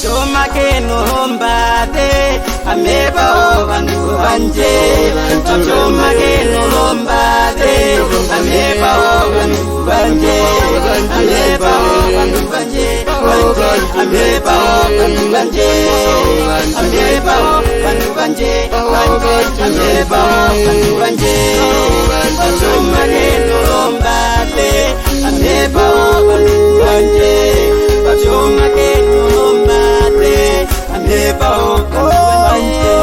Choma que no mbate ameba bandu banje choma que no mbate ameba bandu banje ameba bandu banje ameba bandu banje ameba bandu banje ameba bandu banje choma que no mbate ameba bandu banje choma que no mbate ameba bandu banje.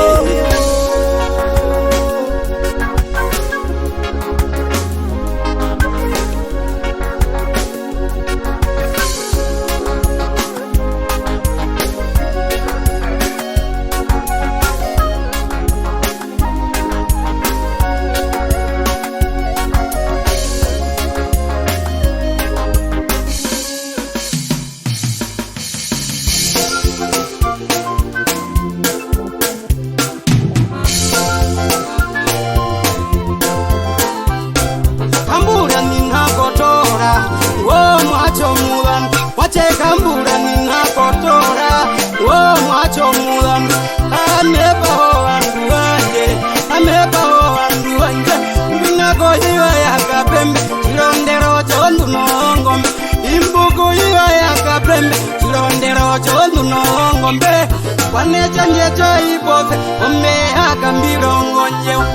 Kambura nina kotora wo mwacho mulam ameba wandu wanje mbina goyiwa yakapembe chilondero chondu nongombe imbugu yiwa yakapembe chilondero chondu nongombe kwanecha njecho ibofe ome akambiro njewa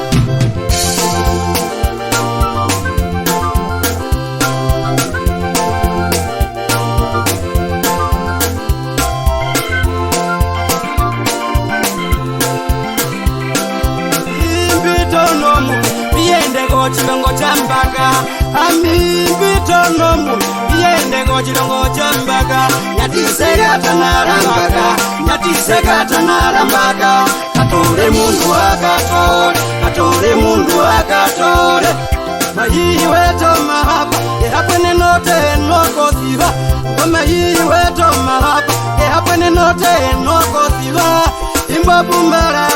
chilongo chambaka ami bitonomu yende go chilongo chambaka nyatisega tanarambaka katore mundu akatore mayi weto mahapa ehapene note nokosiva mayi weto mahapa ehapene note nokosiva imbabu mara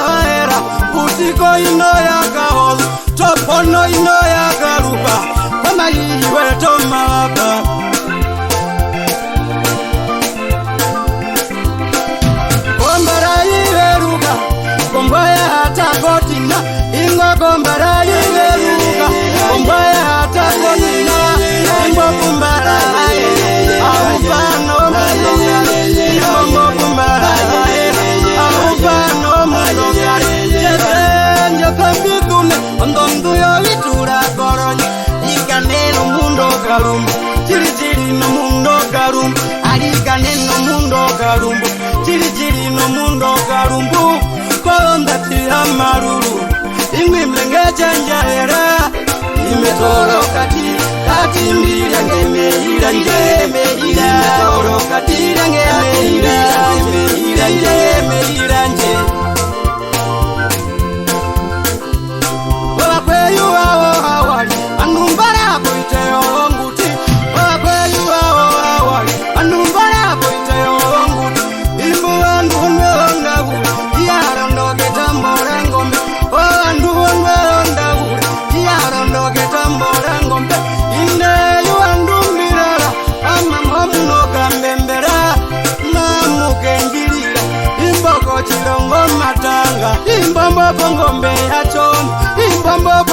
era utiko ino yakaolu topono ino yakarupa kama iwe tomaba gombara iweruka gombaya hata kotina ingo gombara iweruka gombaya hata kotina ingo gombara aufano mulongari ingo gombara aufano mulongari yesenja kambidune ondondu yo vitura koronyo ikaneno mundo karumbu chiri no mundo karumbu alikaneno mundo karumbu chiri no mundo karumbu konda tira maruru ingwi mlenge chanja era imetoro kati mbira ngemeira imetoro katira ngemeira nje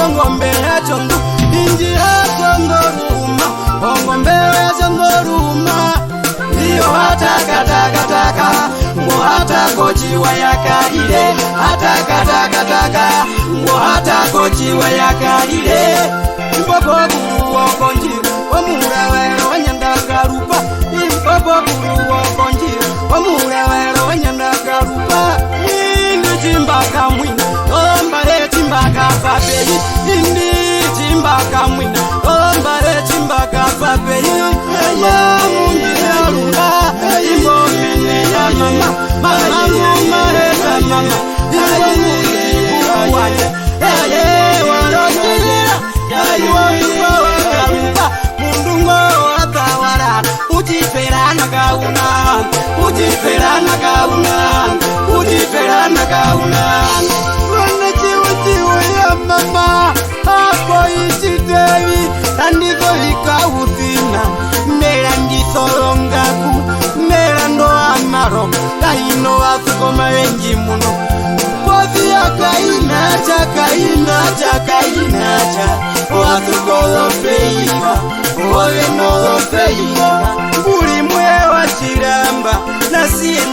Bongombe hachondu inji hachondoruma bongombe hachondoruma iyo hatakataka ngo hatakochiwa yakalile hatakataka ngo hatakochiwa yakalile impopokuru wokonjira omurawero wanyandagarupa impopokuru wokonjira omurawero wanyandagarupa chimbaka mwina ombare chimbaka fabeyi indi chimbaka mwina ombare chimbaka fabeyi ya mungira lunga imomene ya mama heta mama iwaje walonjira wakarupa mundungo watawara ujiferana kauna wana chiwo ya mama hapo ichitewi ika uthina mera nditholongaku mera ndo amaro kaino athukoma wengi muno Wafia kainacha Watugolo feiva Owe no feiva Uli mwe wa chiramba Nasiye